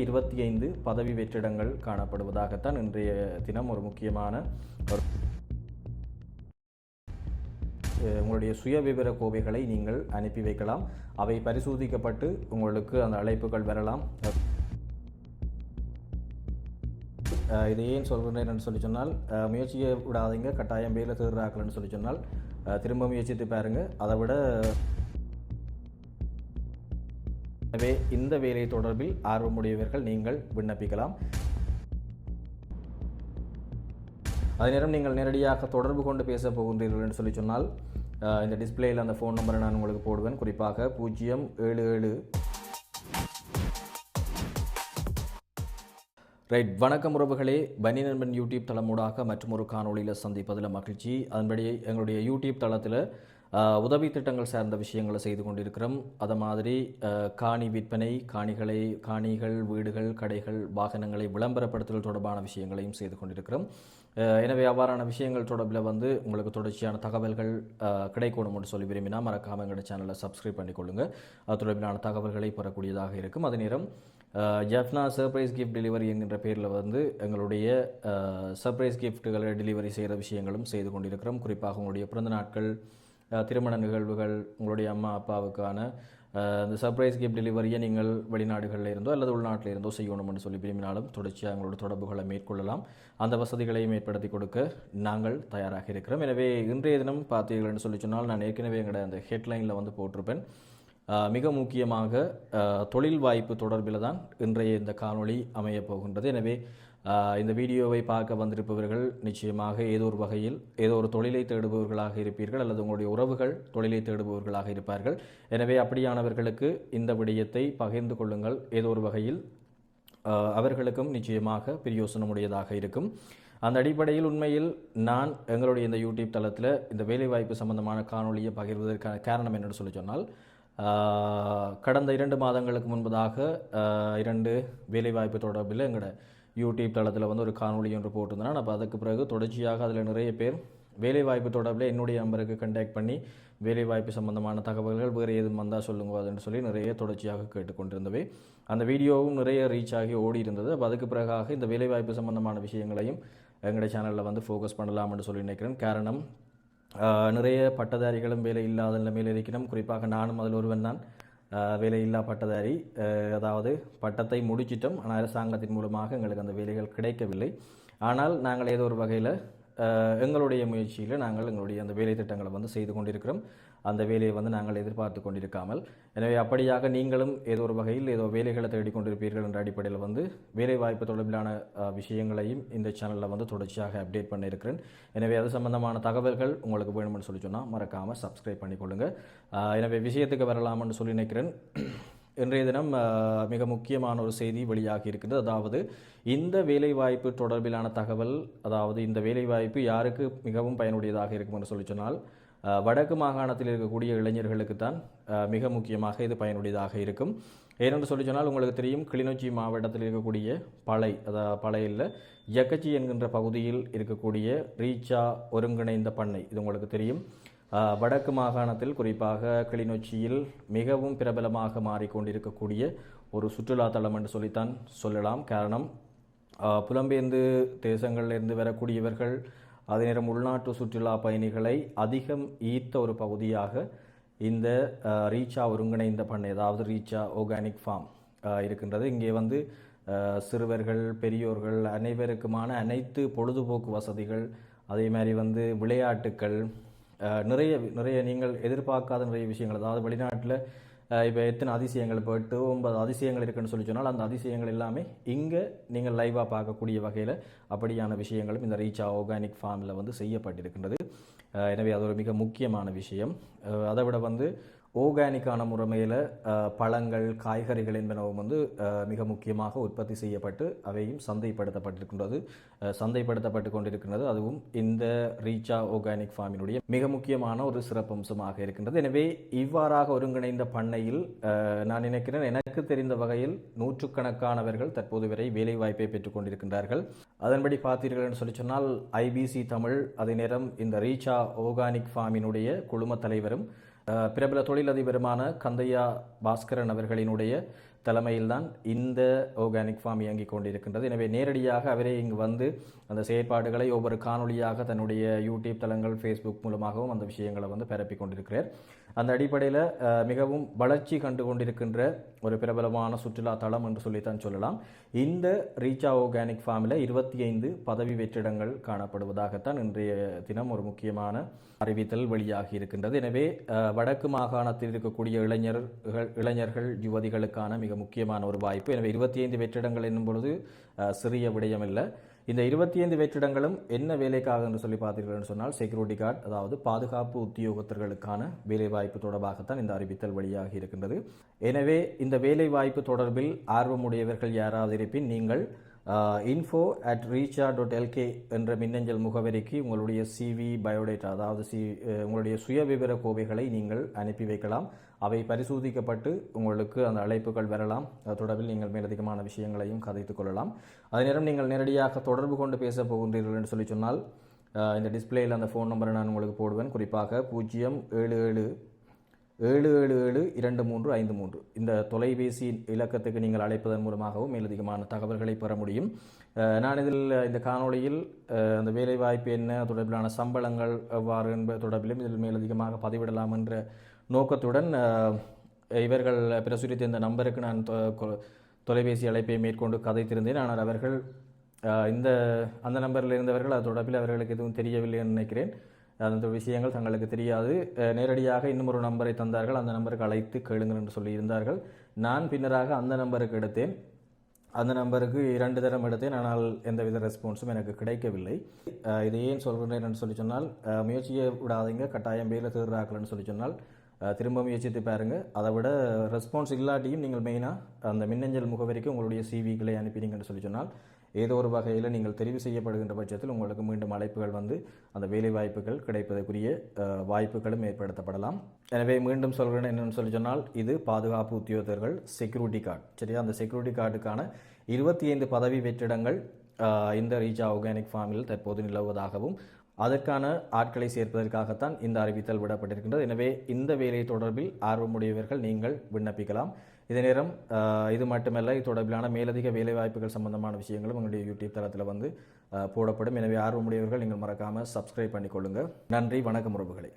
25 பதவி வெற்றிடங்கள் காணப்படுவதாகத்தான் இன்றைய தினம் ஒரு முக்கியமான உங்களுடைய சுயவிவர கோவைகளை நீங்கள் அனுப்பி வைக்கலாம். அவை பரிசோதிக்கப்பட்டு உங்களுக்கு அந்த அழைப்புகள் வரலாம். இதை ஏன் சொல்கிறேன்னு சொல்லி சொன்னால், முயற்சியை விடாதீங்க, கட்டாயம் வேலை தேர்றாக்கலன்னு சொல்லி சொன்னால் திரும்ப முயற்சித்து பாருங்கள். அதை விட எனவே இந்த வேலை தொடர்பில் ஆர்வமுடையவர்கள் நீங்கள் விண்ணப்பிக்கலாம். அதே நேரம் நீங்கள் நேரடியாக தொடர்பு கொண்டு பேச போகின்றீர்கள் என்று சொல்லி சொன்னால், இந்த டிஸ்பிளேயில் அந்த ஃபோன் நம்பரை நான் உங்களுக்கு போடுவேன். குறிப்பாக 077 ரைட். வணக்கம் உறவுகளே, பனி நண்பன் யூடியூப் தளமூடாக மற்றும் ஒரு காணொலியில் சந்திப்பதில் மகிழ்ச்சி. அதன்படி எங்களுடைய யூடியூப் தளத்தில் உதவி திட்டங்கள் சார்ந்த விஷயங்களை செய்து கொண்டிருக்கிறோம். அதை மாதிரி காணி விற்பனை, காணிகள், வீடுகள், கடைகள், வாகனங்களை விளம்பரப்படுத்துதல் தொடர்பான விஷயங்களையும் செய்து கொண்டிருக்கிறோம். எனவே அவ்வாறான விஷயங்கள் தொடர்பில் உங்களுக்கு தொடர்ச்சியான தகவல்கள் கிடைக்கணும்னு சொல்லி விரும்பினா மறக்காமல் எங்களோட சேனலை சப்ஸ்கிரைப் பண்ணிக்கொள்ளுங்கள். அது தொடர்பிலான தகவல்களை பெறக்கூடியதாக இருக்கும். அதே நேரம் ஜெஃப்னா சர்ப்ரைஸ் கிஃப்ட் டெலிவரி என்கின்ற பேரில் எங்களுடைய சர்ப்ரைஸ் கிஃப்ட்டுகளை டெலிவரி செய்கிற விஷயங்களும் செய்து கொண்டிருக்கிறோம். குறிப்பாக உங்களுடைய பிறந்த நாட்கள், திருமண நிகழ்வுகள், உங்களுடைய அம்மா அப்பாவுக்கான இந்த சர்ப்ரைஸ் கிஃப்ட் டெலிவரியை நீங்கள் வெளிநாடுகளில் இருந்தோ அல்லது உள்நாட்டில் இருந்தோ செய்யணும்னு சொல்லி விரும்பினாலும் தொடர்ச்சியாக எங்களோட தொடர்புகளை மேற்கொள்ளலாம். அந்த வசதிகளையும் ஏற்படுத்தி கொடுக்க நாங்கள் தயாராக இருக்கிறோம். எனவே இன்றைய தினம் பார்த்தீர்கள்னு சொல்லி சொன்னால், நான் ஏற்கனவே எங்களோட அந்த ஹெட்லைனில் போட்டிருப்பேன். மிக முக்கியமாக தொழில் வாய்ப்பு தொடர்பில் தான் இன்றைய இந்த காணொளி அமையப் போகின்றது. எனவே இந்த வீடியோவை பார்க்க வந்திருப்பவர்கள் நிச்சயமாக ஏதோ ஒரு வகையில் ஏதோ ஒரு தொழிலை தேடுபவர்களாக இருப்பீர்கள், அல்லது உங்களுடைய உறவுகள் தொழிலை தேடுபவர்களாக இருப்பார்கள். எனவே அப்படியானவர்களுக்கு இந்த விடயத்தை பகிர்ந்து கொள்ளுங்கள். ஏதோ ஒரு வகையில் அவர்களுக்கும் நிச்சயமாக பிரயோசனமுடையதாக இருக்கும். அந்த அடிப்படையில் உண்மையில் நான் எங்களுடைய இந்த யூடியூப் தளத்தில் இந்த வேலைவாய்ப்பு சம்பந்தமான காணொலியை பகிர்வதற்கான காரணம் என்னென்னு சொல்லி சொன்னால், கடந்த 2 மாதங்களுக்கு முன்பதாக 2 வேலைவாய்ப்பு தொடர்பில் எங்களோட யூடியூப் தளத்தில் ஒரு காணொலி ஒன்று போட்டிருந்தேன். அப்போ அதுக்கு பிறகு தொடர்ச்சியாக அதில் நிறைய பேர் வேலைவாய்ப்பு தொடர்பில் என்னுடைய நம்பருக்கு கண்டாக்ட் பண்ணி வேலைவாய்ப்பு சம்பந்தமான தகவல்கள் வேறு எதுவும் வந்தால் சொல்லுங்க அதுன்னு சொல்லி நிறைய தொடர்ச்சியாக கேட்டுக்கொண்டிருந்தவை. அந்த வீடியோவும் நிறைய ரீச் ஆகி ஓடி இருந்தது. அப்போ அதுக்கு பிறகாக இந்த வேலைவாய்ப்பு சம்பந்தமான விஷயங்களையும் எங்களுடைய சேனலில் ஃபோக்கஸ் பண்ணலாம்னு சொல்லி நினைக்கிறேன். காரணம், நிறைய பட்டதாரிகளும் வேலை இல்லாத நிலைமையில் இருக்கணும். குறிப்பாக நானும் அதில் ஒருவன் தான், வேலையில்லா பட்டதாரி. அதாவது பட்டத்தை முடிச்சிட்டோம், ஆனால் அரசாங்கத்தின் மூலமாக எங்களுக்கு அந்த வேலைகள் கிடைக்கவில்லை. ஆனால் நாங்கள் ஏதோ ஒரு வகையில் எங்களுடைய முயற்சியில் நாங்கள் எங்களுடைய அந்த வேலை திட்டங்களை செய்து கொண்டிருக்கிறோம். அந்த வேலையை நாங்கள் எதிர்பார்த்து கொண்டிருக்காமல். எனவே அப்படியாக நீங்களும் ஏதோ ஒரு வகையில் ஏதோ வேலைகளை தேடிக்கொண்டிருப்பீர்கள் என்ற அடிப்படையில் வேலை வாய்ப்பு தொடர்பிலான விஷயங்களையும் இந்த சேனலில் தொடர்ச்சியாக அப்டேட் பண்ணியிருக்கிறேன். எனவே அது சம்பந்தமான தகவல்கள் உங்களுக்கு வேணும்னு சொல்லி சொன்னால் மறக்காமல் சப்ஸ்கிரைப் பண்ணிக்கொள்ளுங்கள். எனவே விஷயத்துக்கு வரலாம்னு சொல்லி நினைக்கிறேன். இன்றைய தினம் மிக முக்கியமான ஒரு செய்தி வெளியாகி இருக்கின்றது. அதாவது இந்த வேலைவாய்ப்பு தொடர்பிலான தகவல், அதாவது இந்த வேலைவாய்ப்பு யாருக்கு மிகவும் பயனுடையதாக இருக்கும் என்று சொல்லி சொன்னால், வடக்கு மாகாணத்தில் இருக்கக்கூடிய இளைஞர்களுக்கு தான் மிக முக்கியமாக இது பயனுடையதாக இருக்கும். ஏனென்று சொல்லி சொன்னால், உங்களுக்கு தெரியும், கிளிநொச்சி மாவட்டத்தில் இருக்கக்கூடிய பழையில் யக்கச்சி என்கின்ற பகுதியில் இருக்கக்கூடிய ரீச்சா ஒருங்கிணைந்த பண்ணை, இது உங்களுக்கு தெரியும். வடக்கு மாகாணத்தில் குறிப்பாக கிளிநொச்சியில் மிகவும் பிரபலமாக மாறிக்கொண்டிருக்கக்கூடிய ஒரு சுற்றுலா தலம் என்று சொல்லித்தான் சொல்லலாம். காரணம், புலம்பெயர்ந்து தேசங்களிலிருந்து வரக்கூடியவர்கள், அதே நேரம் உள்நாட்டு சுற்றுலா பயணிகளை அதிகம் ஈர்த்த ஒரு பகுதியாக இந்த ரீச்சா ஒருங்கிணைந்த பண்ணை, அதாவது ரீச்சா ஆர்கானிக் ஃபார்ம் இருக்கின்றது. இங்கே சிறுவர்கள், பெரியோர்கள் அனைவருக்குமான அனைத்து பொழுதுபோக்கு வசதிகள், அதே மாதிரி விளையாட்டுக்கள், நிறைய நீங்கள் எதிர்பார்க்காத நிறைய விஷயங்கள், அதாவது வெளிநாட்டில் இப்போ எத்தனை அதிசயங்கள், இப்போ 8-9 அதிசயங்கள் இருக்குன்னு சொல்லி சொன்னால் அந்த அதிசயங்கள் எல்லாமே இங்கே நீங்கள் லைவாக பார்க்கக்கூடிய வகையில் அப்படியான விஷயங்களும் இந்த ரீச்சா ஆர்கானிக் ஃபார்மில் செய்யப்பட்டிருக்கின்றது. எனவே அது ஒரு மிக முக்கியமான விஷயம். அதை விட ஆர்கானிக்கான முறைமையில் பழங்கள், காய்கறிகள் என்பனவும் மிக முக்கியமாக உற்பத்தி செய்யப்பட்டு அவையும் சந்தைப்படுத்தப்பட்டு கொண்டிருக்கின்றது. அதுவும் இந்த ரீச்சா ஆர்கானிக் ஃபார்மினுடைய மிக முக்கியமான ஒரு சிறப்பம்சமாக இருக்கின்றது. எனவே இவ்வாறாக ஒருங்கிணைந்த பண்ணையில் நான் நினைக்கிறேன், எனக்கு தெரிந்த வகையில் நூற்றுக்கணக்கானவர்கள் தற்போது வரை வேலைவாய்ப்பை பெற்றுக் கொண்டிருக்கின்றார்கள். அதன்படி பார்த்தீர்கள் என்று சொல்லி சொன்னால், ஐபிசி தமிழ், அதே நேரம் இந்த ரீச்சா ஆர்கானிக் ஃபார்மினுடைய குழும தலைவரும் பிரபல தொழிலதிபருமான கந்தையா பாஸ்கரன் அவர்களினுடைய தலைமையில்தான் இந்த ஆர்கானிக் ஃபார்ம் இயங்கிக் கொண்டிருக்கின்றது. எனவே நேரடியாக அவரே இங்கு வந்து அந்த செயற்பாடுகளை ஒவ்வொரு காணொலியாக தன்னுடைய யூடியூப் தளங்கள், ஃபேஸ்புக் மூலமாகவும் அந்த விஷயங்களை வந்து பரப்பி கொண்டிருக்கிறார். அந்த அடிப்படையில் மிகவும் வளர்ச்சி கண்டு கொண்டிருக்கின்ற ஒரு பிரபலமான சுற்றுலா தளம் என்று சொல்லித்தான் சொல்லலாம். இந்த ரீச்சா ஆர்கானிக் ஃபார்மில் 25 பதவி வெற்றிடங்கள் காணப்படுவதாகத்தான் இன்றைய தினம் ஒரு முக்கியமான அறிவித்தல் வெளியாகி இருக்கின்றது. எனவே வடக்கு மாகாணத்தில் இருக்கக்கூடிய இளைஞர்கள் யுவதிகளுக்கான மிக முக்கியமான ஒரு வாய்ப்பு. எனவே 25 வெற்றிடங்கள் என்னும் பொழுது சிறிய விடயம் இல்லை. இந்த 25 வெற்றிடங்களும் என்ன வேலைக்காக என்று சொல்லி பார்த்தீர்கள் சொன்னால் செக்யூரிட்டி கார்டு, அதாவது பாதுகாப்பு உத்தியோகத்தர்களுக்கான வேலைவாய்ப்பு தொடர்பாகத்தான் இந்த அறிவித்தல் வெளியாகி இருக்கின்றது. எனவே இந்த வேலைவாய்ப்பு தொடர்பில் ஆர்வமுடையவர்கள் யாராவது இருப்பின் நீங்கள் info@reacha.lk என்ற மின்னஞ்சல் முகவரிக்கு உங்களுடைய சிவி பயோடேட்டா, அதாவது உங்களுடைய சுயவிவர கோவைகளை நீங்கள் அனுப்பி வைக்கலாம். அவை பரிசோதிக்கப்பட்டு உங்களுக்கு அந்த அழைப்புகள் வரலாம். அது தொடர்பில் நீங்கள் மேலதிகமான விஷயங்களையும் கதைத்துக் கொள்ளலாம். அதே நேரம் நீங்கள் நேரடியாக தொடர்பு கொண்டு பேச போகின்றீர்கள் என்று சொல்லி சொன்னால் இந்த டிஸ்பிளேயில் அந்த ஃபோன் நம்பரை நான் உங்களுக்கு போடுவேன். குறிப்பாக 077-777-2353 இந்த தொலைபேசி இலக்கத்துக்கு நீங்கள் அழைப்பதன் மூலமாகவும் மேலதிகமான தகவல்களை பெற முடியும். நான் இதில் இந்த காணொளியில் அந்த வேலைவாய்ப்பு என்ன, தொடர்பிலான சம்பளங்கள் எவ்வாறு என்பது தொடர்பிலும் இதில் மேலதிகமாக பதிவிடலாம் என்ற நோக்கத்துடன் இவர்கள் பிரசுரித்த இந்த நம்பருக்கு நான் தொலைபேசி அழைப்பை மேற்கொண்டு கதைத்திருந்தேன். ஆனால் அவர்கள் அந்த நம்பரில் இருந்தவர்கள் அது தொடர்பில் அவர்களுக்கு எதுவும் தெரியவில்லை என்று நினைக்கிறேன். அந்த விஷயங்கள் தங்களுக்கு தெரியாது. நேரடியாக இன்னும் ஒரு நம்பரை தந்தார்கள். அந்த நம்பருக்கு அழைத்து கேளுங்கள் என்று சொல்லியிருந்தார்கள். நான் பின்னராக அந்த நம்பருக்கு எடுத்தேன். அந்த நம்பருக்கு 2 தரம் எடுத்தேன். ஆனால் எந்தவித ரெஸ்பான்ஸும் எனக்கு கிடைக்கவில்லை. இதை ஏன் சொல்கிறேன் என்று சொல்லி சொன்னால், முயற்சியை விடாதீங்க, கட்டாயம் வேலை தேர்றாக்கலன்னு சொல்லி சொன்னால் திரும்ப முயற்சித்து பாருங்கள். அதை விட ரெஸ்பான்ஸ் இல்லாட்டியும் நீங்கள் மெயினாக அந்த மின்னஞ்சல் முகவரிக்கு உங்களுடைய சிவிகளை அனுப்பினீங்கன்னு சொல்லி சொன்னால் ஏதோ ஒரு வகையில் நீங்கள் தெரிவு செய்யப்படுகின்ற பட்சத்தில் உங்களுக்கு மீண்டும் அழைப்புகள் வந்து அந்த வேலை வாய்ப்புகள் கிடைப்பதற்குரிய வாய்ப்புகளும் ஏற்படுத்தப்படலாம். எனவே மீண்டும் சொல்கிறேன் என்னென்னு சொல்லி சொன்னால், இது பாதுகாப்பு உத்தியோகத்தர்கள் செக்யூரிட்டி கார்டு, சரியா? அந்த செக்யூரிட்டி கார்டுக்கான 25 பதவி வெற்றிடங்கள் இந்த ரீச்சா ஆர்கானிக் ஃபார்மில் தற்போது நிலவுவதாகவும் அதற்கான ஆட்களை சேர்ப்பதற்காகத்தான் இந்த அறிவித்தல் விடப்பட்டிருக்கின்றது. எனவே இந்த வேலை தொடர்பில் ஆர்வமுடையவர்கள் நீங்கள் விண்ணப்பிக்கலாம். இதே நேரம் இது மட்டுமல்ல, இது தொடர்பிலான மேலதிக வேலைவாய்ப்புகள் சம்பந்தமான விஷயங்களும் உங்களுடைய யூடியூப் தளத்தில் வந்து போடப்படும். எனவே ஆர்வமுடையவர்கள் நீங்கள் மறக்காமல் சப்ஸ்கிரைப் பண்ணிக்கொள்ளுங்கள். நன்றி, வணக்கம் உறவுகளே.